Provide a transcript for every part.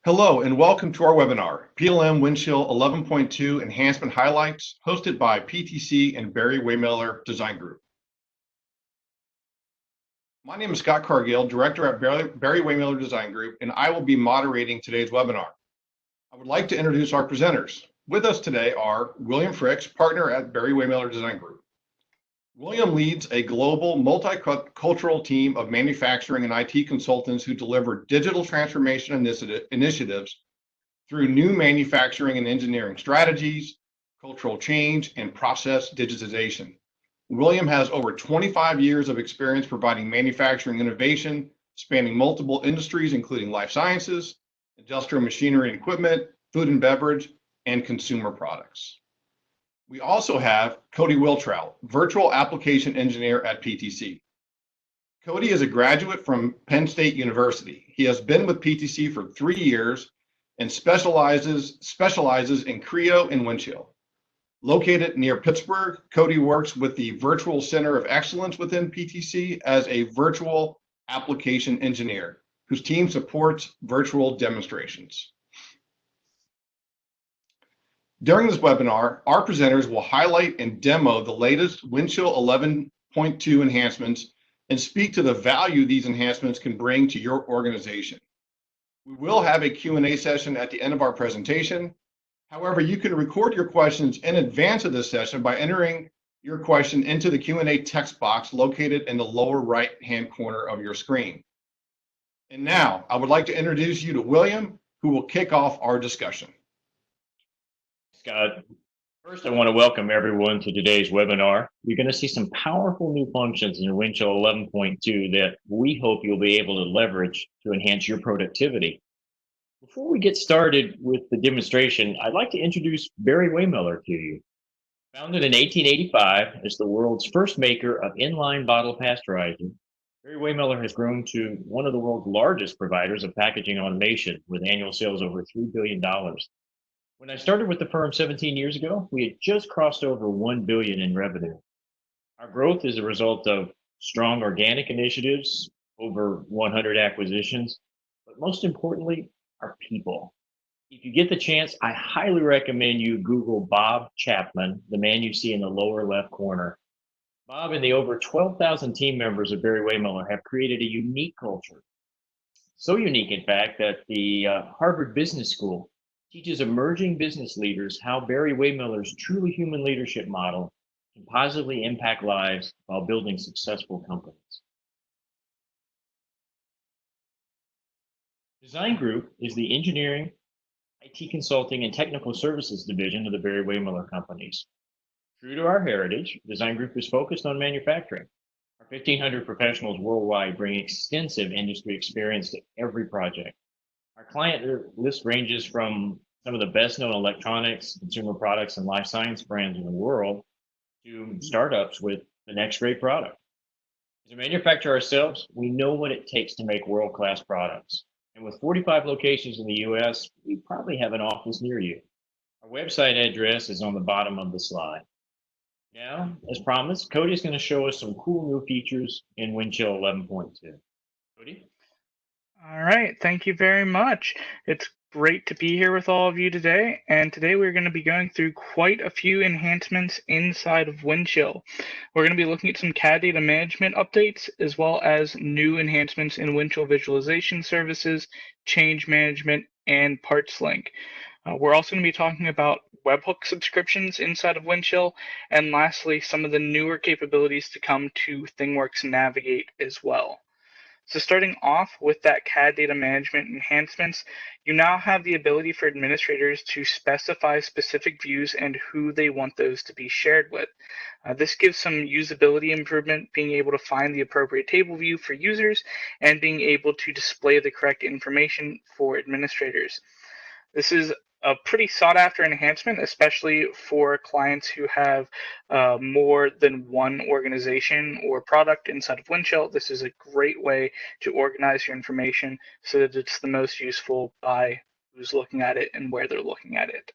Hello and welcome to our webinar, PLM Windchill 11.2 Enhancement Highlights, hosted by PTC and Barry Waymiller Design Group. My name is Scott Cargill, Director at Barry Waymiller Design Group, and I will be moderating today's webinar. I would like to introduce our presenters. With us today are William Fricks, Partner at Barry Waymiller Design Group. William leads a global multicultural team of manufacturing and IT consultants who deliver digital transformation initiatives through new manufacturing and engineering strategies, cultural change, and process digitization. William has over 25 years of experience providing manufacturing innovation, spanning multiple industries, including life sciences, industrial machinery and equipment, food and beverage, and consumer products. We also have Cody Wiltrout, Virtual Application Engineer at PTC. Cody is a graduate from Penn State University. He has been with PTC for 3 years and specializes in Creo and Windchill. Located near Pittsburgh, Cody works with the Virtual Center of Excellence within PTC as a virtual application engineer, whose team supports virtual demonstrations. During this webinar, our presenters will highlight and demo the latest Windchill 11.2 enhancements and speak to the value these enhancements can bring to your organization. We will have a Q&A session at the end of our presentation. However, you can record your questions in advance of this session by entering your question into the Q&A text box located in the lower right-hand corner of your screen. And now, I would like to introduce you to William, who will kick off our discussion. Scott, first I want to welcome everyone to today's webinar. You're going to see some powerful new functions in Windchill 11.2 that we hope you'll be able to leverage to enhance your productivity. Before we get started with the demonstration, I'd like to introduce Barry Waymiller to you. Founded in 1885 as the world's first maker of inline bottle pasteurizing, Barry Waymiller has grown to one of the world's largest providers of packaging automation with annual sales over $3 billion. When I started with the firm 17 years ago, we had just crossed over $1 billion in revenue. Our growth is a result of strong organic initiatives, over 100 acquisitions, but most importantly, our people. If you get the chance, I highly recommend you Google Bob Chapman, the man you see in the lower left corner. Bob and the over 12,000 team members of Barry Waymiller have created a unique culture. So unique, in fact, that the Harvard Business School teaches emerging business leaders how Barry Waymiller's truly human leadership model can positively impact lives while building successful companies. Design Group is the engineering, IT consulting, and technical services division of the Barry Waymiller companies. True to our heritage, Design Group is focused on manufacturing. Our 1,500 professionals worldwide bring extensive industry experience to every project. Our client list ranges from some of the best known electronics, consumer products, and life science brands in the world to startups with the next great product. As a manufacturer ourselves, we know what it takes to make world-class products. And with 45 locations in the US, we probably have an office near you. Our website address is on the bottom of the slide. Now, as promised, Cody is going to show us some cool new features in Windchill 11.2. Cody? All right, thank you very much. It's great to be here with all of you today, and today we're going to be going through quite a few enhancements inside of Windchill. We're going to be looking at some CAD data management updates, as well as new enhancements in Windchill visualization services, change management, and parts link. We're also going to be talking about Webhook subscriptions inside of Windchill, and lastly, some of the newer capabilities to come to ThingWorx Navigate as well. So starting off with that CAD data management enhancements, you now have the ability for administrators to specify specific views and who they want those to be shared with. This gives some usability improvement, being able to find the appropriate table view for users and being able to display the correct information for administrators. This is a pretty sought after enhancement, especially for clients who have more than one organization or product inside of Windchill. This is a great way to organize your information so that it's the most useful by who's looking at it and where they're looking at it.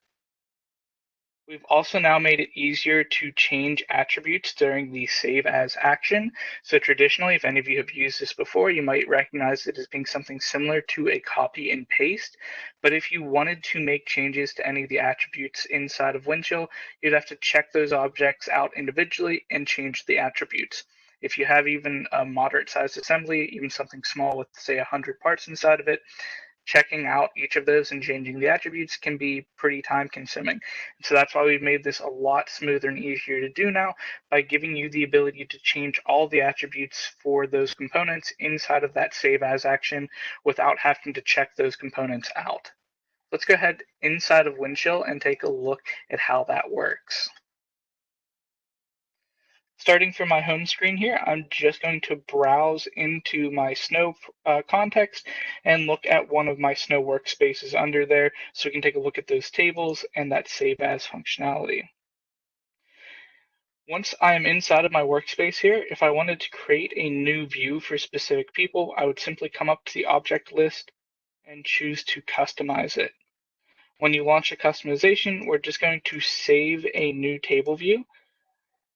We've also now made it easier to change attributes during the save as action. So traditionally, if any of you have used this before, you might recognize it as being something similar to a copy and paste. But if you wanted to make changes to any of the attributes inside of Windchill, you'd have to check those objects out individually and change the attributes. If you have even a moderate sized assembly, even something small with say 100 parts inside of it, checking out each of those and changing the attributes can be pretty time consuming. So that's why we've made this a lot smoother and easier to do now by giving you the ability to change all the attributes for those components inside of that save as action without having to check those components out. Let's go ahead inside of Windchill and take a look at how that works. Starting from my home screen here, I'm just going to browse into my Snow context and look at one of my Snow workspaces under there so we can take a look at those tables and that save as functionality. Once I'm inside of my workspace here, if I wanted to create a new view for specific people, I would simply come up to the object list and choose to customize it. When you launch a customization, we're just going to save a new table view.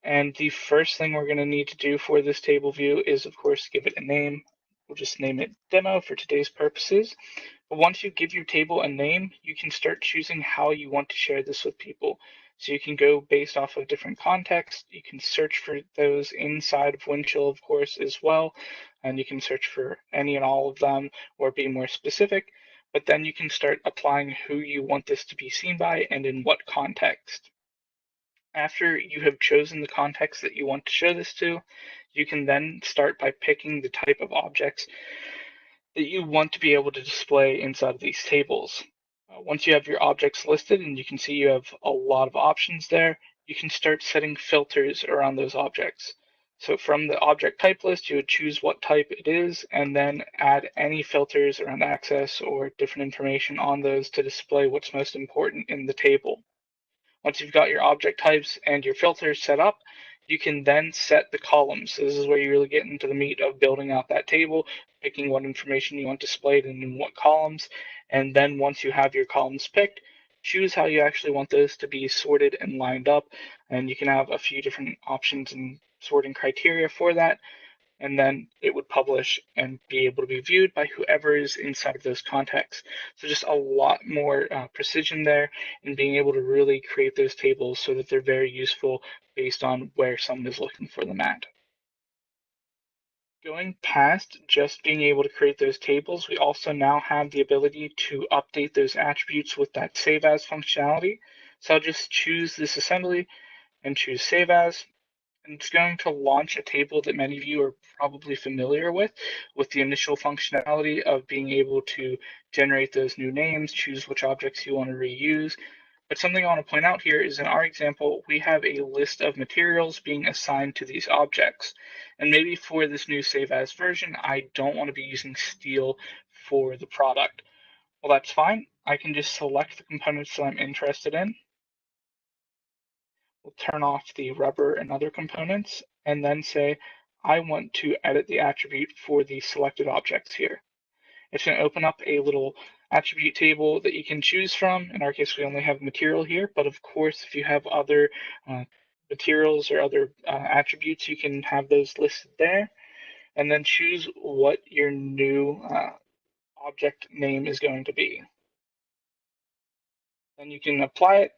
And the first thing we're going to need to do for this table view is, of course, give it a name. We'll just name it Demo for today's purposes. But once you give your table a name, you can start choosing how you want to share this with people. So you can go based off of different contexts. You can search for those inside of Windchill, of course, as well. And you can search for any and all of them or be more specific. But then you can start applying who you want this to be seen by and in what context. After you have chosen the context that you want to show this to, you can then start by picking the type of objects that you want to be able to display inside of these tables. Once you have your objects listed and you can see you have a lot of options there, you can start setting filters around those objects. So from the object type list, you would choose what type it is and then add any filters around access or different information on those to display what's most important in the table. Once you've got your object types and your filters set up, you can then set the columns. So this is where you really get into the meat of building out that table, picking what information you want displayed and in what columns. And then once you have your columns picked, choose how you actually want those to be sorted and lined up. And you can have a few different options and sorting criteria for that. And then it would publish and be able to be viewed by whoever is inside of those contexts. So just a lot more precision there in being able to really create those tables so that they're very useful based on where someone is looking for them at. Going past just being able to create those tables, we also now have the ability to update those attributes with that save as functionality. So I'll just choose this assembly and choose save as. And it's going to launch a table that many of you are probably familiar with the initial functionality of being able to generate those new names, choose which objects you want to reuse. But something I want to point out here is in our example, we have a list of materials being assigned to these objects. And maybe for this new save as version, I don't want to be using steel for the product. Well, that's fine. I can just select the components that I'm interested in. We'll turn off the rubber and other components and then say, I want to edit the attribute for the selected objects here. It's going to open up a little attribute table that you can choose from. In our case, we only have material here, but of course, if you have other materials or other attributes, you can have those listed there. And then choose what your new object name is going to be. Then you can apply it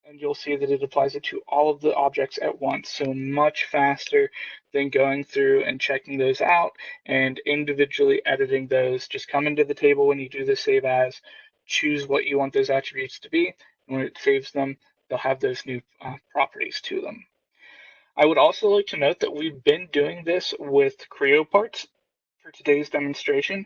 and you'll see that it applies it to all of the objects at once. So much faster than going through and checking those out and individually editing those. Just come into the table when you do the save as, choose what you want those attributes to be, and when it saves them, they'll have those new properties to them. I would also like to note that we've been doing this with Creo parts for today's demonstration.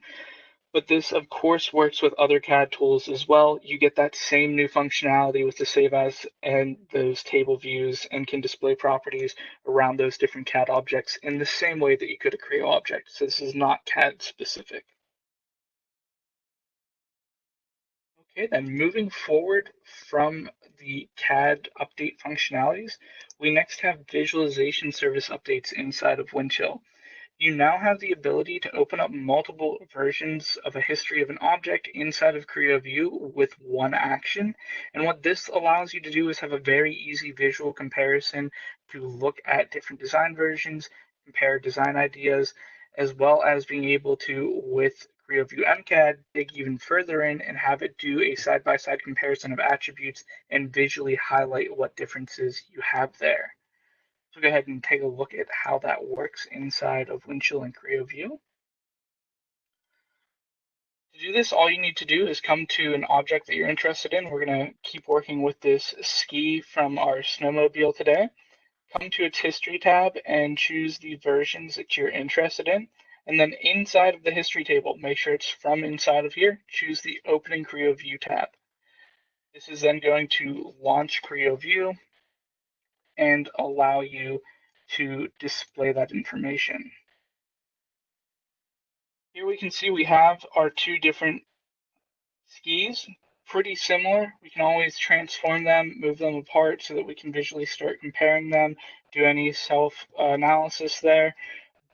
But this, of course, works with other CAD tools as well. You get that same new functionality with the save as and those table views and can display properties around those different CAD objects in the same way that you could a Creo object. So this is not CAD specific. Okay, then moving forward from the CAD update functionalities, we next have visualization service updates inside of Windchill. You now have the ability to open up multiple versions of a history of an object inside of Creo View with one action. And what this allows you to do is have a very easy visual comparison to look at different design versions, compare design ideas, as well as being able to, with Creo View MCAD, dig even further in and have it do a side-by-side comparison of attributes and visually highlight what differences you have there. So go ahead and take a look at how that works inside of Windchill and Creo View. To do this, all you need to do is come to an object that you're interested in. We're going to keep working with this ski from our snowmobile today. Come to its history tab and choose the versions that you're interested in. And then inside of the history table, make sure it's from inside of here, choose the Opening Creo View tab. This is then going to launch Creo View and allow you to display that information. Here we can see we have our two different skis, pretty similar. We can always transform them, move them apart so that we can visually start comparing them, do any self-analysis there.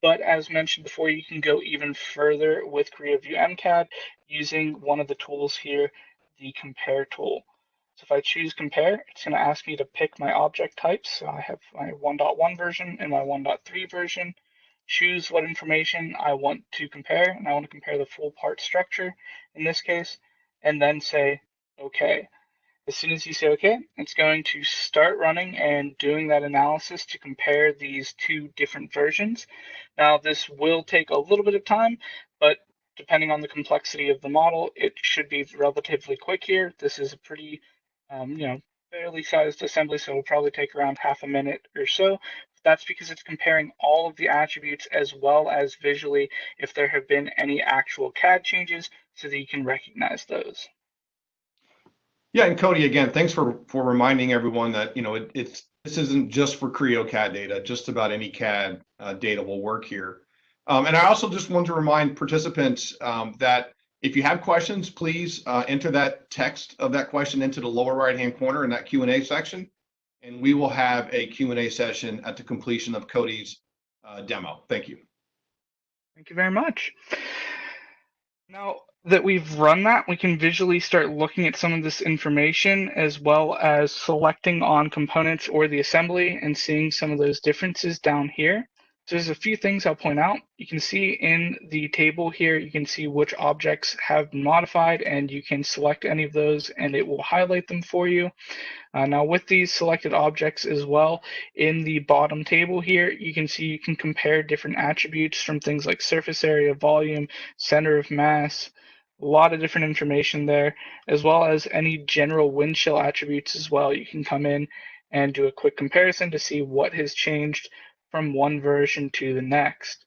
But as mentioned before, you can go even further with Creo View MCAD using one of the tools here, the Compare tool. So if I choose Compare, it's going to ask me to pick my object types. So I have my 1.1 version and my 1.3 version. Choose what information I want to compare, and I want to compare the full part structure in this case, and then say OK. As soon as you say OK, it's going to start running and doing that analysis to compare these two different versions. Now, this will take a little bit of time, but depending on the complexity of the model, it should be relatively quick here. This is a pretty, fairly sized assembly, so it'll probably take around half a minute or so. That's because it's comparing all of the attributes as well as visually if there have been any actual CAD changes so that you can recognize those. Yeah, and Cody, again, thanks for reminding everyone that this isn't just for Creo CAD data. Just about any CAD data will work here. And I also just want to remind participants that if you have questions, please enter that text of that question into the lower right-hand corner in that Q&A section, and we will have a Q&A session at the completion of Cody's demo. Thank you. Thank you very much. Now that we've run that, we can visually start looking at some of this information as well as selecting on components or the assembly and seeing some of those differences down here. So there's a few things I'll point out. You can see in the table here, you can see which objects have been modified, and you can select any of those and it will highlight them for you. Now with these selected objects as well, in the bottom table here, you can see you can compare different attributes from things like surface area, volume, center of mass, a lot of different information there, as well as any general Windchill attributes as well. You can come in and do a quick comparison to see what has changed from one version to the next.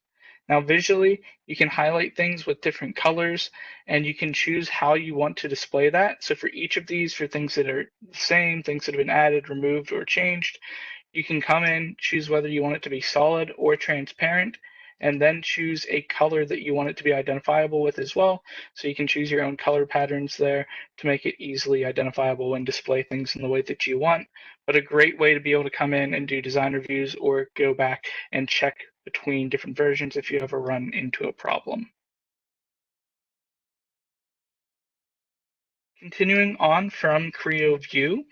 Now visually, you can highlight things with different colors and you can choose how you want to display that. So for each of these, for things that are the same, things that have been added, removed, or changed, you can come in, choose whether you want it to be solid or transparent, and then choose a color that you want it to be identifiable with as well. So you can choose your own color patterns there to make it easily identifiable and display things in the way that you want. But a great way to be able to come in and do design reviews or go back and check between different versions if you ever run into a problem. Continuing on from Creo View,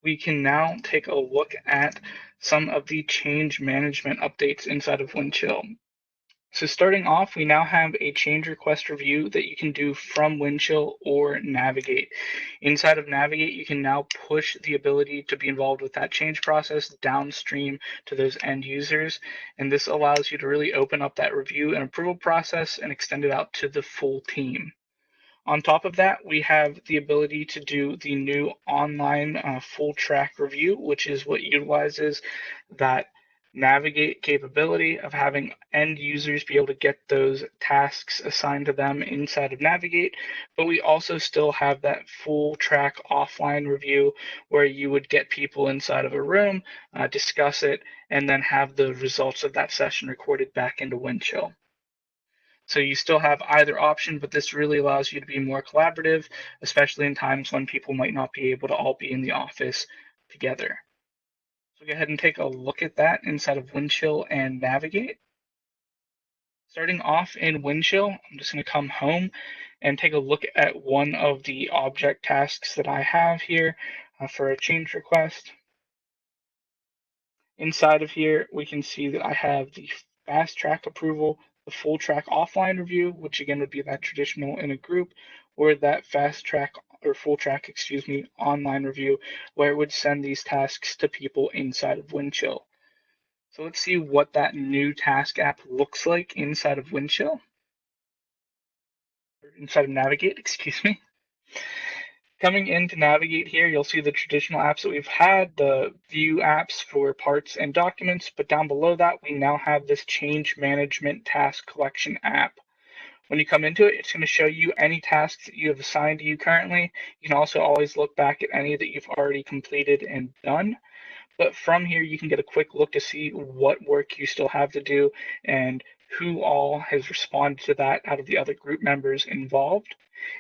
we can now take a look at some of the change management updates inside of Windchill. So starting off, we now have a change request review that you can do from Windchill or Navigate. Inside of Navigate, you can now push the ability to be involved with that change process downstream to those end users. And this allows you to really open up that review and approval process and extend it out to the full team. On top of that, we have the ability to do the new online full track review, which is what utilizes that Navigate capability of having end users be able to get those tasks assigned to them inside of Navigate. But we also still have that full track offline review where you would get people inside of a room, discuss it, and then have the results of that session recorded back into Windchill. So you still have either option, but this really allows you to be more collaborative, especially in times when people might not be able to all be in the office together. So go ahead and take a look at that inside of Windchill and Navigate. Starting off in Windchill, I'm just going to come home and take a look at one of the object tasks that I have here for a change request. Inside of here, we can see that I have the fast track approval, the full track offline review, which again would be that traditional in a group, or that fast track or full track, excuse me, online review, where it would send these tasks to people inside of Windchill. So let's see what that new task app looks like inside of Windchill, or inside of Navigate, excuse me. Coming into Navigate here, you'll see the traditional apps that we've had, the view apps for parts and documents, but down below that, we now have this change management task collection app. When you come into it, it's going to show you any tasks that you have assigned to you currently. You can also always look back at any that you've already completed and done. But from here, you can get a quick look to see what work you still have to do and who all has responded to that out of the other group members involved.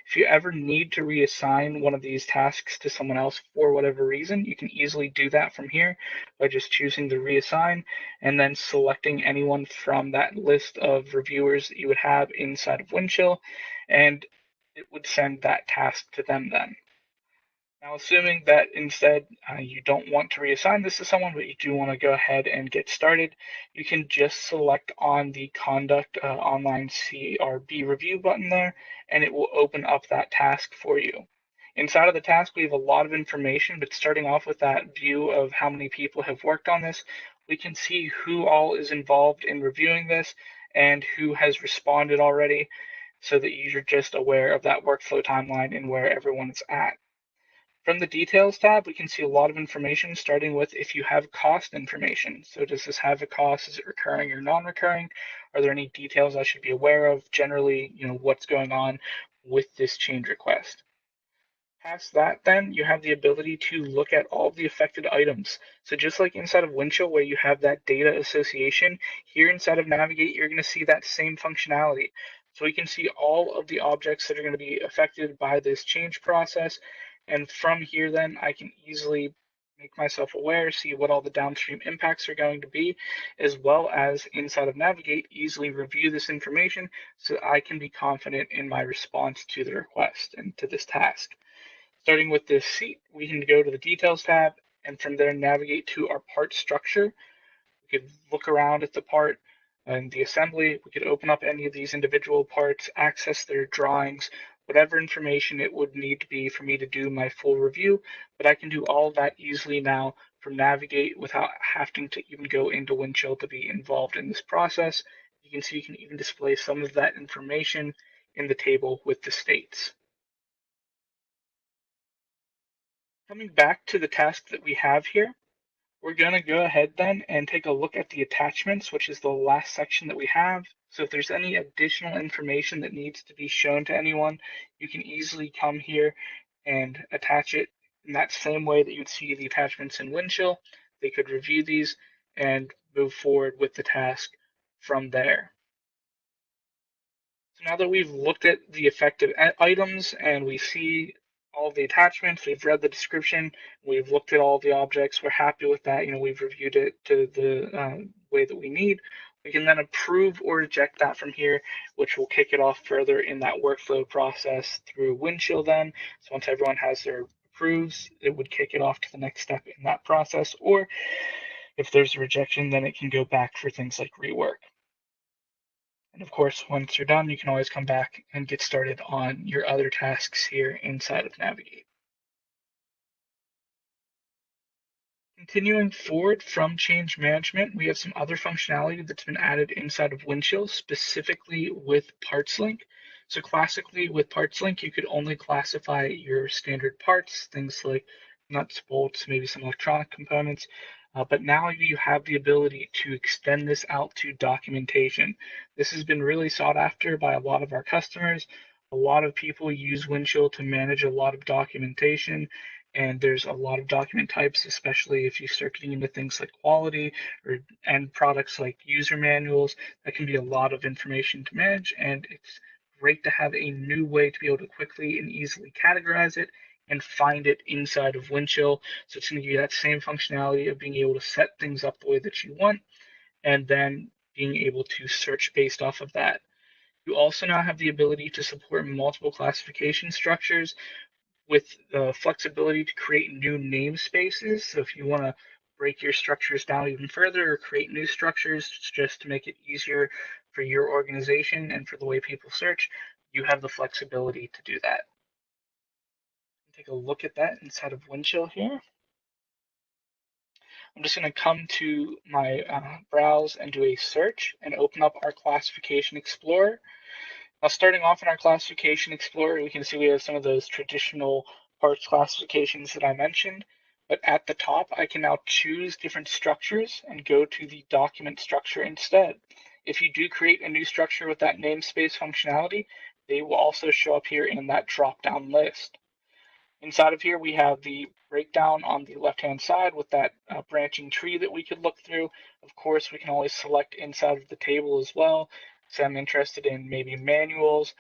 If you ever need to reassign one of these tasks to someone else for whatever reason, you can easily do that from here by just choosing the reassign and then selecting anyone from that list of reviewers that you would have inside of Windchill, and it would send that task to them then. Now, assuming that instead you don't want to reassign this to someone, but you do want to go ahead and get started, you can just select on the Conduct Online CRB Review button there, and it will open up that task for you. Inside of the task, we have a lot of information, but starting off with that view of how many people have worked on this, we can see who all is involved in reviewing this and who has responded already, so that you're just aware of that workflow timeline and where everyone is at. From the Details tab, we can see a lot of information, starting with if you have cost information. So does this have a cost? Is it recurring or non-recurring? Are there any details I should be aware of? Generally, what's going on with this change request. Past that, then, you have the ability to look at all of the affected items. So just like inside of Windchill, where you have that data association, here inside of Navigate, you're going to see that same functionality. So we can see all of the objects that are going to be affected by this change process. And from here, then, I can easily make myself aware, see what all the downstream impacts are going to be, as well as inside of Navigate, easily review this information so I can be confident in my response to the request and to this task. Starting with this seat, we can go to the Details tab, and from there navigate to our part structure. We could look around at the part and the assembly. We could open up any of these individual parts, access their drawings, whatever information it would need to be for me to do my full review. But I can do all of that easily now from Navigate without having to even go into Windchill to be involved in this process. You can see you can even display some of that information in the table with the states. Coming back to the task that we have here, we're going to go ahead then and take a look at the attachments, which is the last section that we have. So if there's any additional information that needs to be shown to anyone, you can easily come here and attach it in that same way that you'd see the attachments in Windchill. They could review these and move forward with the task from there. So now that we've looked at the affected items and we see all the attachments, we've read the description, we've looked at all the objects, we're happy with that, we've reviewed it to the way that we need, we can then approve or reject that from here, which will kick it off further in that workflow process through Windchill then. So once everyone has their approves, it would kick it off to the next step in that process, or if there's a rejection, then it can go back for things like rework. And of course, once you're done, you can always come back and get started on your other tasks here inside of Navigate. Continuing forward from change management, we have some other functionality that's been added inside of Windchill, specifically with Parts Link. So classically with Parts Link, you could only classify your standard parts, things like nuts, bolts, maybe some electronic components. But now you have the ability to extend this out to documentation. This has been really sought after by a lot of our customers. A lot of people use Windchill to manage a lot of documentation, and there's a lot of document types, especially if you start getting into things like quality or end products like user manuals. That can be a lot of information to manage, and it's great to have a new way to be able to quickly and easily categorize it and find it inside of Windchill. So it's going to give you that same functionality of being able to set things up the way that you want, and then being able to search based off of that. You also now have the ability to support multiple classification structures with the flexibility to create new namespaces. So if you want to break your structures down even further or create new structures just to make it easier for your organization and for the way people search, you have the flexibility to do that. Take a look at that inside of Windchill here. I'm just going to come to my browse and do a search and open up our Classification Explorer. Now, starting off in our Classification Explorer, we can see we have some of those traditional parts classifications that I mentioned, but at the top, I can now choose different structures and go to the document structure instead. If you do create a new structure with that namespace functionality, they will also show up here in that drop-down list. Inside of here, we have the breakdown on the left-hand side with that branching tree that we could look through. Of course, we can always select inside of the table as well. So I'm interested in maybe manuals,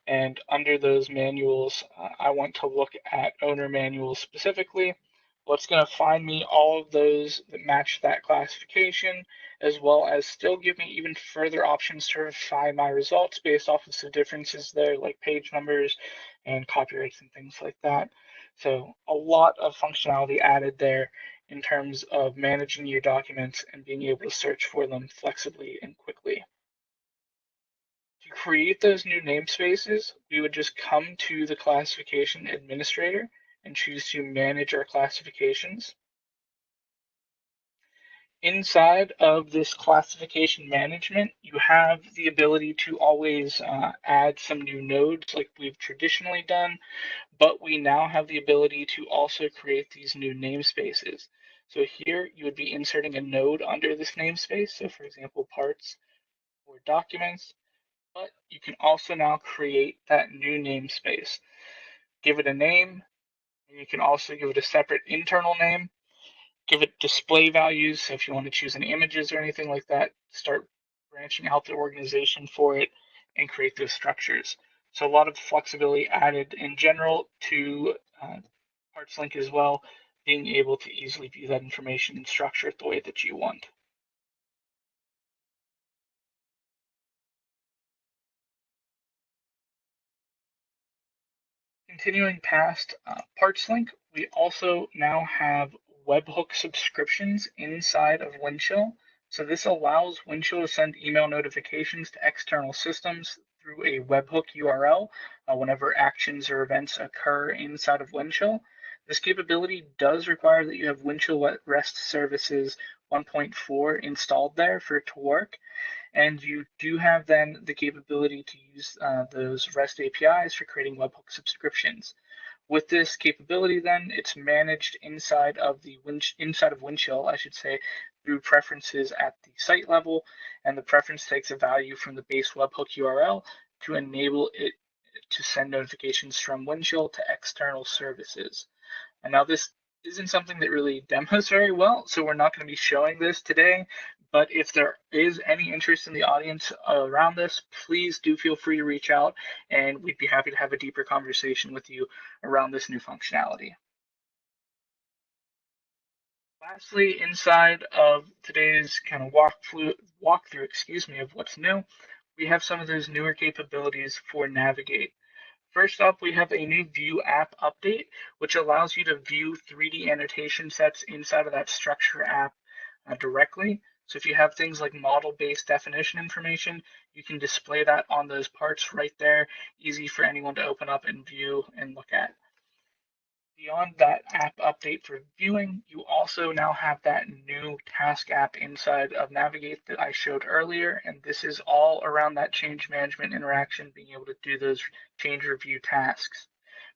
and under those manuals, I want to look at owner manuals specifically. Well, it's going to find me all of those that match that classification, as well as still give me even further options to refine my results based off of some differences there, like page numbers and copyrights and things like that. So a lot of functionality added there in terms of managing your documents and being able to search for them flexibly and quickly. To create those new namespaces, we would just come to the classification administrator and choose to manage our classifications. Inside of this classification management, you have the ability to always add some new nodes like we've traditionally done, but we now have the ability to also create these new namespaces. So here you would be inserting a node under this namespace. So for example, parts or documents, but you can also now create that new namespace. Give it a name, and you can also give it a separate internal name. Give it display values. So if you want to choose any images or anything like that, start branching out the organization for it and create those structures. So a lot of flexibility added in general to PartsLink as well, being able to easily view that information and structure it the way that you want. Continuing past PartsLink, we also now have Webhook Subscriptions inside of Windchill. So this allows Windchill to send email notifications to external systems through a webhook URL whenever actions or events occur inside of Windchill. This capability does require that you have Windchill REST Services 1.4 installed there for it to work. And you do have then the capability to use those REST APIs for creating webhook subscriptions. With this capability, then it's managed inside of Windchill, I should say, through preferences at the site level, and the preference takes a value from the base webhook URL to enable it to send notifications from Windchill to external services. And now this isn't something that really demos very well, so we're not going to be showing this today. But if there is any interest in the audience around this, please do feel free to reach out, and we'd be happy to have a deeper conversation with you around this new functionality. Lastly, inside of today's kind of walkthrough, of what's new, we have some of those newer capabilities for Navigate. First up, we have a new View app update, which allows you to view 3D annotation sets inside of that structure app directly. So if you have things like model-based definition information, you can display that on those parts right there, easy for anyone to open up and view and look at. Beyond that app update for viewing, you also now have that new task app inside of Navigate that I showed earlier, and this is all around that change management interaction, being able to do those change review tasks.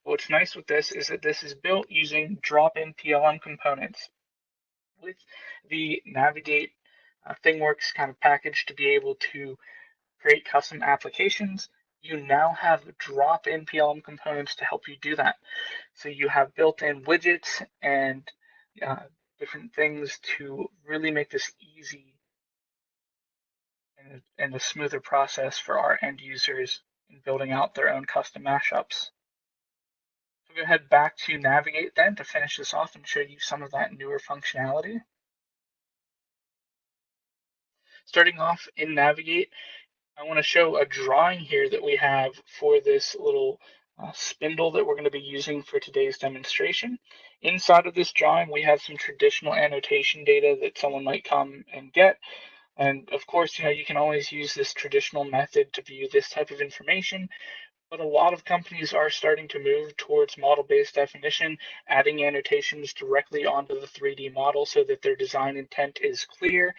What's nice with this is that this is built using drop-in PLM components. With the Navigate ThingWorx kind of package to be able to create custom applications, you now have drop-in PLM components to help you do that. So you have built-in widgets and different things to really make this easy and a smoother process for our end users in building out their own custom mashups. So go ahead back to Navigate then to finish this off and show you some of that newer functionality. Starting off in Navigate, I want to show a drawing here that we have for this little spindle that we're going to be using for today's demonstration. Inside of this drawing, we have some traditional annotation data that someone might come and get. And of course, you can always use this traditional method to view this type of information. But a lot of companies are starting to move towards model-based definition, adding annotations directly onto the 3D model so that their design intent is clear.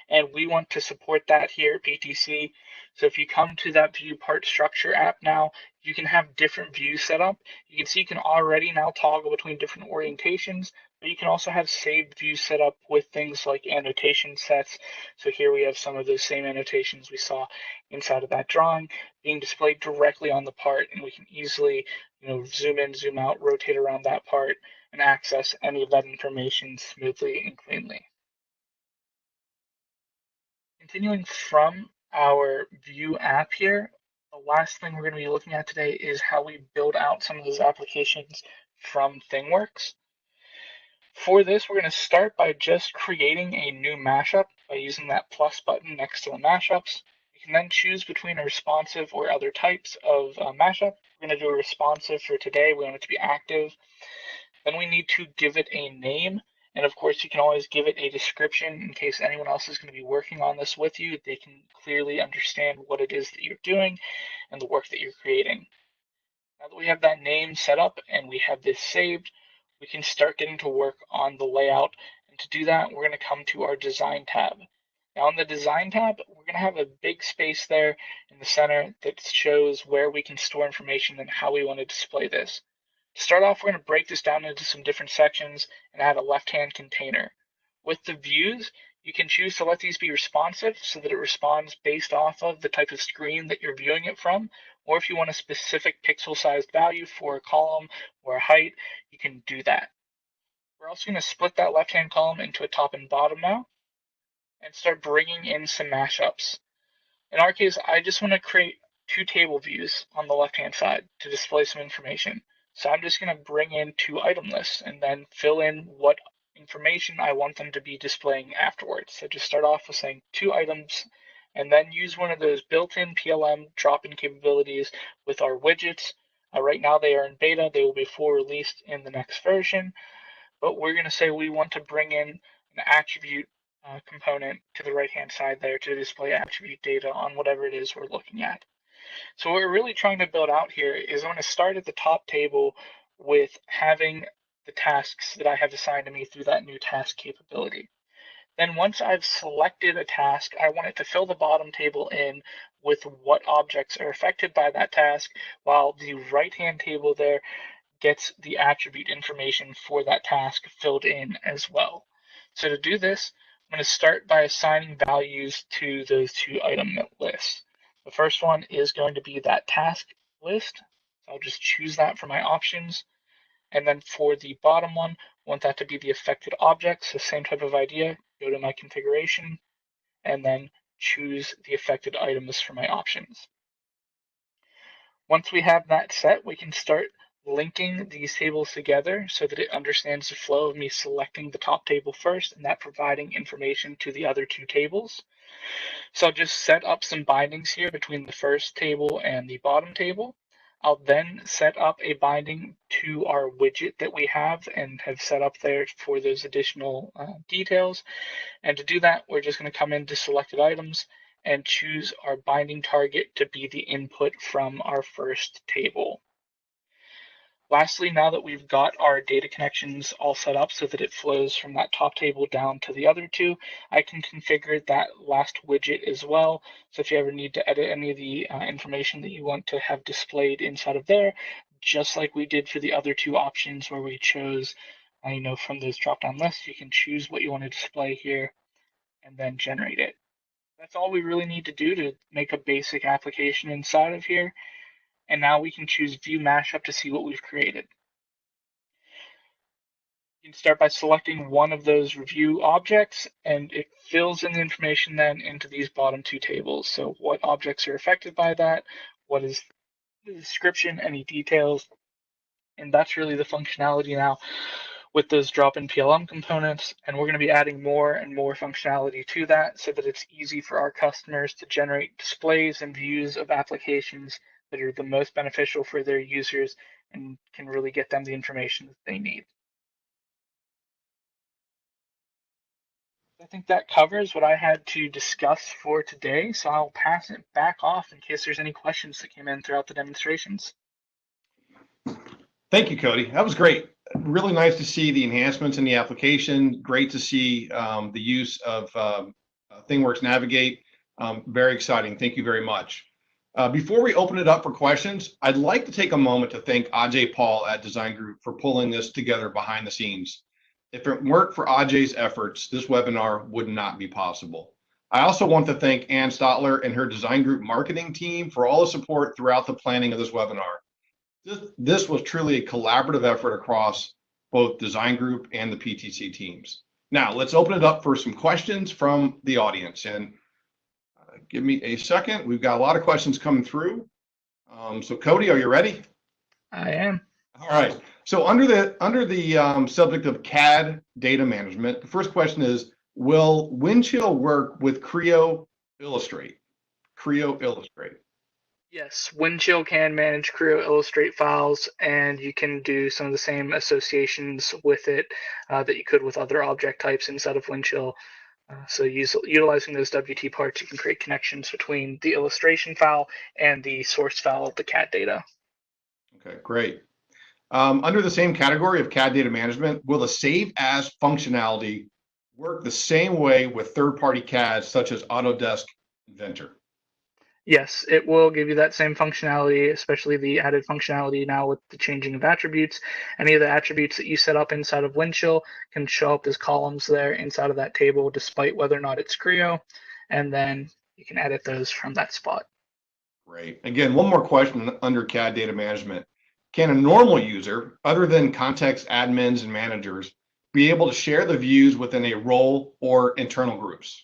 And we want to support that here at PTC. So if you come to that View Part Structure app now, you can have different views set up. You can see you can already now toggle between different orientations, but you can also have saved views set up with things like annotation sets. So here we have some of those same annotations we saw inside of that drawing being displayed directly on the part, and we can easily zoom in, zoom out, rotate around that part, and access any of that information smoothly and cleanly. Continuing from our View app here, the last thing we're going to be looking at today is how we build out some of those applications from ThingWorx. For this, we're going to start by just creating a new mashup by using that plus button next to the mashups. You can then choose between a responsive or other types of mashup. We're going to do a responsive for today. We want it to be active. Then we need to give it a name. And of course, you can always give it a description in case anyone else is going to be working on this with you. They can clearly understand what it is that you're doing and the work that you're creating. Now that we have that name set up and we have this saved, we can start getting to work on the layout. And to do that, we're going to come to our Design tab. Now in the Design tab, we're going to have a big space there in the center that shows where we can store information and how we want to display this. To start off, we're going to break this down into some different sections and add a left-hand container. With the views, you can choose to let these be responsive so that it responds based off of the type of screen that you're viewing it from, or if you want a specific pixel-sized value for a column or a height, you can do that. We're also going to split that left-hand column into a top and bottom now and start bringing in some mashups. In our case, I just want to create two table views on the left-hand side to display some information. So I'm just going to bring in two item lists and then fill in what information I want them to be displaying afterwards. So just start off with saying two items and then use one of those built-in PLM drop-in capabilities with our widgets. Right now they are in beta. They will be full released in the next version. But we're going to say we want to bring in an attribute component to the right-hand side there to display attribute data on whatever it is we're looking at. So what we're really trying to build out here is I'm going to start at the top table with having the tasks that I have assigned to me through that new task capability. Then once I've selected a task, I want it to fill the bottom table in with what objects are affected by that task, while the right-hand table there gets the attribute information for that task filled in as well. So to do this, I'm going to start by assigning values to those two item lists. The first one is going to be that task list. So I'll just choose that for my options. And then for the bottom one, I want that to be the affected objects. So same type of idea, go to my configuration, and then choose the affected items for my options. Once we have that set, we can start linking these tables together so that it understands the flow of me selecting the top table first and that providing information to the other two tables. So I'll just set up some bindings here between the first table and the bottom table. I'll then set up a binding to our widget that we have and have set up there for those additional details. And to do that, we're just going to come into selected items and choose our binding target to be the input from our first table. Lastly, now that we've got our data connections all set up so that it flows from that top table down to the other two, I can configure that last widget as well. So if you ever need to edit any of the information that you want to have displayed inside of there, just like we did for the other two options where we chose, from those drop-down lists, you can choose what you want to display here and then generate it. That's all we really need to do to make a basic application inside of here. And now we can choose View Mashup to see what we've created. You can start by selecting one of those review objects, and it fills in the information then into these bottom two tables. So what objects are affected by that, what is the description, any details, and that's really the functionality now. with those drop-in PLM components, and we're going to be adding more and more functionality to that so that it's easy for our customers to generate displays and views of applications that are the most beneficial for their users and can really get them the information that they need. I think that covers what I had to discuss for today, so I'll pass it back off in case there's any questions that came in throughout the demonstrations. Thank you, Cody. That was great. Really nice to see the enhancements in the application. Great to see the use of ThingWorx Navigate. Very exciting. Thank you very much. Before we open it up for questions, I'd like to take a moment to thank Ajay Paul at Design Group for pulling this together behind the scenes. If it weren't for Ajay's efforts, this webinar would not be possible. I also want to thank Ann Stotler and her Design Group marketing team for all the support throughout the planning of this webinar. This was truly a collaborative effort across both Design Group and the PTC teams. Now, let's open it up for some questions from the audience. And give me a second. We've got a lot of questions coming through. So Cody, are you ready? I am. All right. So under the subject of CAD data management, the first question is, will Windchill work with Creo Illustrate? Creo Illustrate. Yes, Windchill can manage Creo Illustrate files, and you can do some of the same associations with it that you could with other object types inside of Windchill. So utilizing those WT parts, you can create connections between the illustration file and the source file of the CAD data. Okay, great. Under the same category of CAD data management, will the save as functionality work the same way with third-party CADs such as Autodesk Inventor? Yes, it will give you that same functionality, especially the added functionality now with the changing of attributes. Any of the attributes that you set up inside of Windchill can show up as columns there inside of that table, despite whether or not it's Creo, and then you can edit those from that spot. Great. Again, one more question under CAD data management. Can a normal user, other than context admins and managers, be able to share the views within a role or internal groups?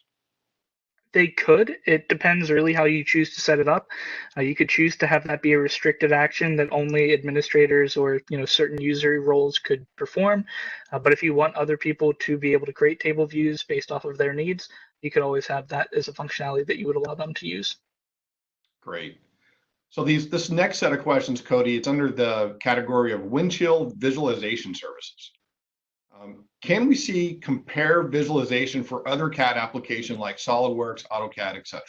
They could. It depends really how you choose to set it up. You could choose to have that be a restricted action that only administrators or certain user roles could perform. But if you want other people to be able to create table views based off of their needs, you could always have that as a functionality that you would allow them to use. Great. So this next set of questions, Cody, it's under the category of Windchill visualization services. Can we see compare visualization for other CAD application like SolidWorks, AutoCAD, etc.?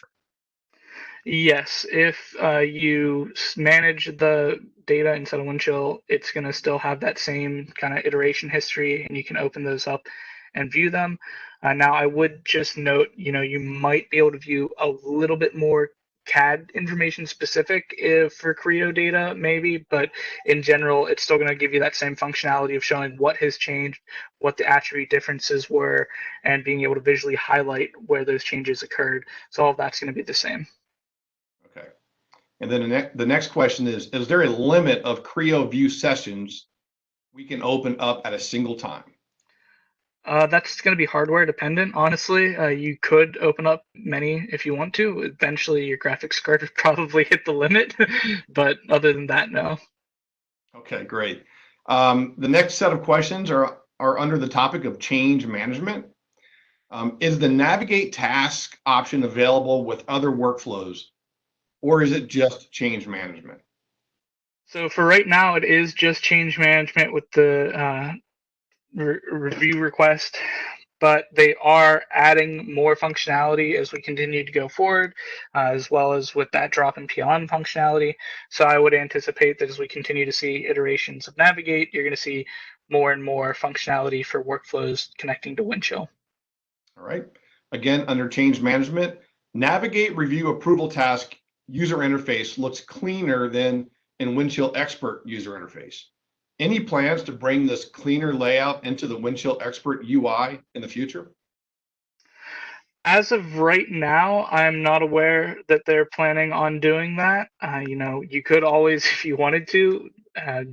Yes, if you manage the data inside of Windchill, it's going to still have that same kind of iteration history, and you can open those up and view them. Now, I would just note, you might be able to view a little bit more CAD information specific for Creo data, maybe, but in general, it's still going to give you that same functionality of showing what has changed, what the attribute differences were, and being able to visually highlight where those changes occurred. So all of that's going to be the same. Okay. And then the next question is there a limit of Creo view sessions we can open up at a single time? That's going to be hardware dependent, honestly. You could open up many if you want to. Eventually, your graphics card would probably hit the limit, but other than that, no. Okay, great. The next set of questions are under the topic of change management. Is the navigate task option available with other workflows, or is it just change management? So for right now, it is just change management with the review request, but they are adding more functionality as we continue to go forward, as well as with that drop-in PLM functionality. So I would anticipate that as we continue to see iterations of Navigate, you're going to see more and more functionality for workflows connecting to Windchill. All right. Again, under change management, Navigate review approval task user interface looks cleaner than in Windchill Expert user interface. Any plans to bring this cleaner layout into the Windchill Expert UI in the future? As of right now, I'm not aware that they're planning on doing that. You could always, if you wanted to,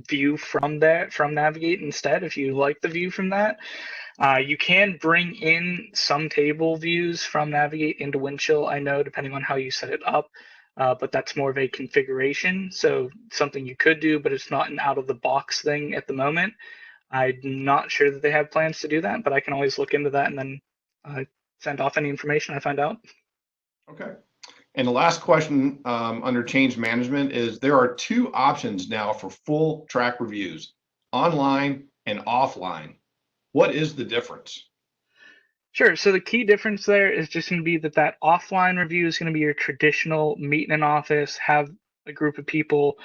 view from Navigate instead, if you like the view from that. You can bring in some table views from Navigate into Windchill, I know, depending on how you set it up, but that's more of a configuration. So something you could do, but it's not an out-of-the-box thing at the moment. I'm not sure that they have plans to do that, but I can always look into that and then send off any information I find out. Okay. And the last question under change management is there are two options now for full track reviews, online and offline. What is the difference? Sure. So the key difference there is just going to be that offline review is going to be your traditional meet in an office, have a group of people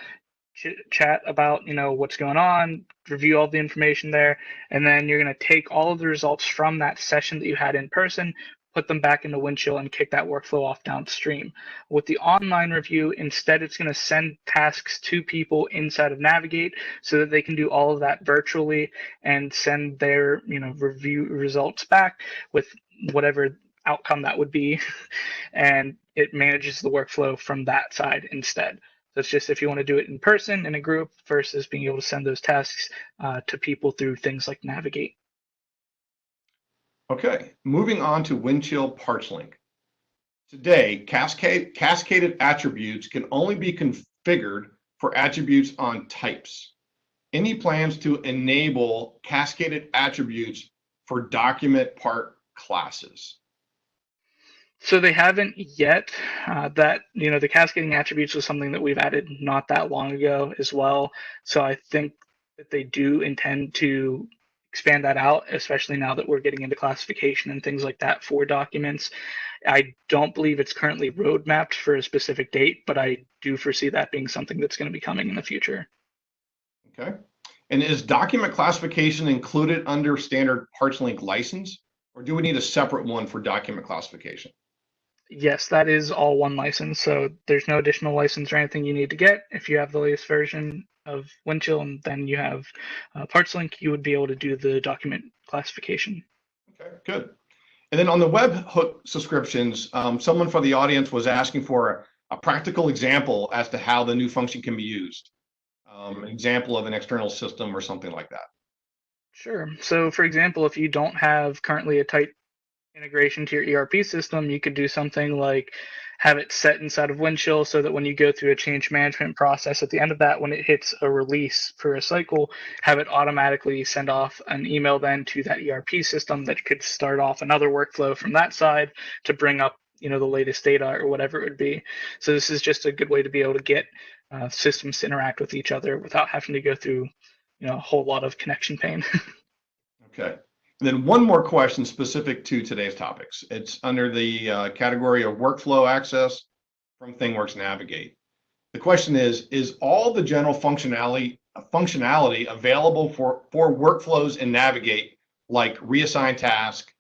chat about what's going on, review all the information there, and then you're going to take all of the results from that session that you had in person, put them back into Windchill, and kick that workflow off downstream. With the online review, instead it's going to send tasks to people inside of Navigate so that they can do all of that virtually and send their review results back with whatever outcome that would be, and it manages the workflow from that side instead. So it's just if you want to do it in person in a group versus being able to send those tasks to people through things like Navigate. Okay, moving on to Windchill Parts Link. Today, cascaded attributes can only be configured for attributes on types. Any plans to enable cascaded attributes for document part classes? So they haven't yet. The cascading attributes was something that we've added not that long ago as well. So I think that they do intend to expand that out, especially now that we're getting into classification and things like that for documents. I don't believe it's currently roadmapped for a specific date, but I do foresee that being something that's going to be coming in the future. Okay. And is document classification included under standard Parts Link license, or do we need a separate one for document classification? Yes, that is all one license, so there's no additional license or anything you need to get. If you have the latest version of Windchill and then you have PartsLink, you would be able to do the document classification. Okay, good. And then on the Webhook subscriptions, someone for the audience was asking for a practical example as to how the new function can be used. An example of an external system or something like that. Sure. So, for example, if you don't have currently a tight integration to your ERP system, you could do something like have it set inside of Windchill so that when you go through a change management process, at the end of that, when it hits a release for a cycle, have it automatically send off an email then to that ERP system that could start off another workflow from that side to bring up the latest data or whatever it would be. So this is just a good way to be able to get systems to interact with each other without having to go through a whole lot of connection pain. Okay. And then one more question specific to today's topics. It's under the category of workflow access from ThingWorx Navigate. The question is all the general functionality available for workflows in Navigate, like reassign task,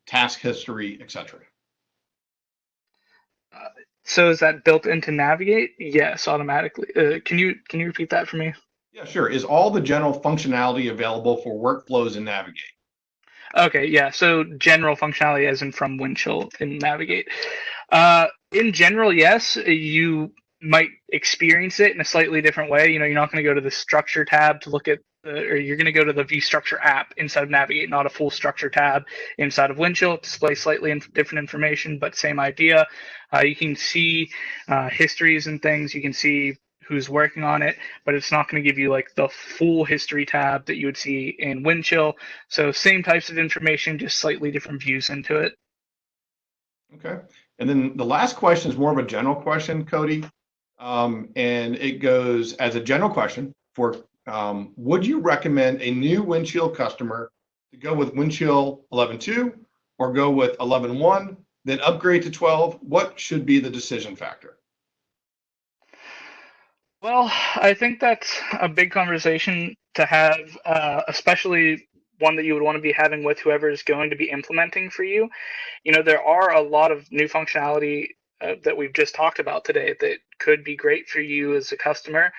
task history, etc.? So is that built into Navigate? Yes, automatically. Can you repeat that for me? Yeah, sure. Is all the general functionality available for workflows in Navigate? Okay, yeah. So general functionality, as in from Windchill in Navigate. In general, yes. You might experience it in a slightly different way. You're not going to go to the Structure tab to look at, or you're going to go to the View Structure app inside of Navigate, not a full Structure tab inside of Windchill. Display slightly different information, but same idea. You can see histories and things. You can see who's working on it, but it's not going to give you like the full history tab that you would see in Windchill. So same types of information, just slightly different views into it. Okay. And then the last question is more of a general question, Cody. And it goes as a general question for, would you recommend a new Windchill customer to go with Windchill 11.2 or go with 11.1, then upgrade to 12? What should be the decision factor? Well, I think that's a big conversation to have, especially one that you would want to be having with whoever is going to be implementing for you. There are a lot of new functionality that we've just talked about today that could be great for you as a customer.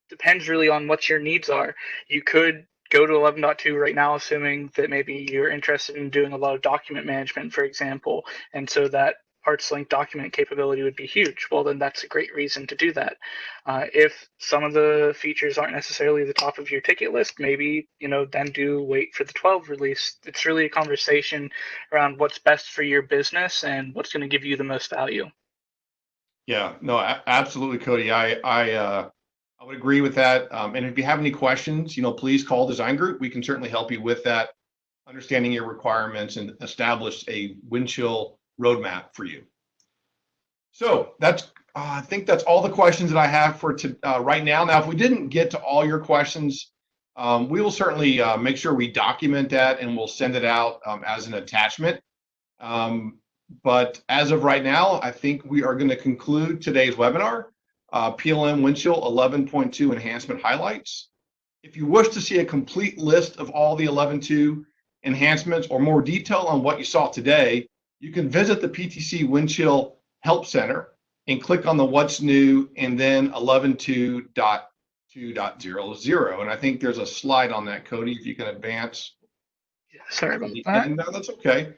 Depends really on what your needs are. You could go to 11.2 right now, assuming that maybe you're interested in doing a lot of document management, for example, and so that parts link document capability would be huge. Well, then that's a great reason to do that. If some of the features aren't necessarily the top of your ticket list, maybe then do wait for the 12 release. It's really a conversation around what's best for your business and what's going to give you the most value. Yeah, no, absolutely, Cody. I I would agree with that. And if you have any questions, please call Design Group. We can certainly help you with that, understanding your requirements and establish a Windchill roadmap for you. So I think that's all the questions that I have for right now. Now, if we didn't get to all your questions, we will certainly make sure we document that and we'll send it out as an attachment. But as of right now, I think we are going to conclude today's webinar, PLM Windchill 11.2 enhancement highlights. If you wish to see a complete list of all the 11.2 enhancements or more detail on what you saw today, you can visit the PTC Windchill Help Center and click on the What's New and then 11.2.2.00. And I think there's a slide on that, Cody, if you can advance. Sorry about that. No, that's okay.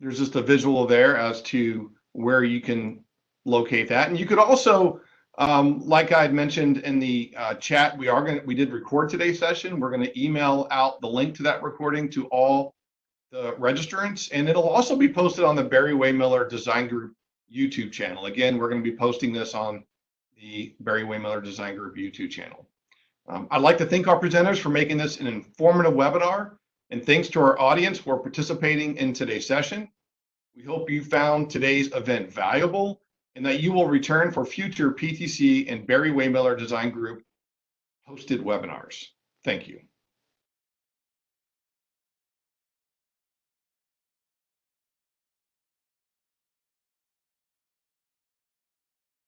There's just a visual there as to where you can locate that. And you could also, like I had mentioned in the chat, we did record today's session. We're going to email out the link to that recording to all the registrants, and it'll also be posted on the Barry Waymiller Design Group YouTube channel. Again, we're going to be posting this on the Barry Waymiller Design Group YouTube channel. I'd like to thank our presenters for making this an informative webinar, and thanks to our audience for participating in today's session. We hope you found today's event valuable and that you will return for future PTC and Barry Waymiller Design Group hosted webinars. Thank you.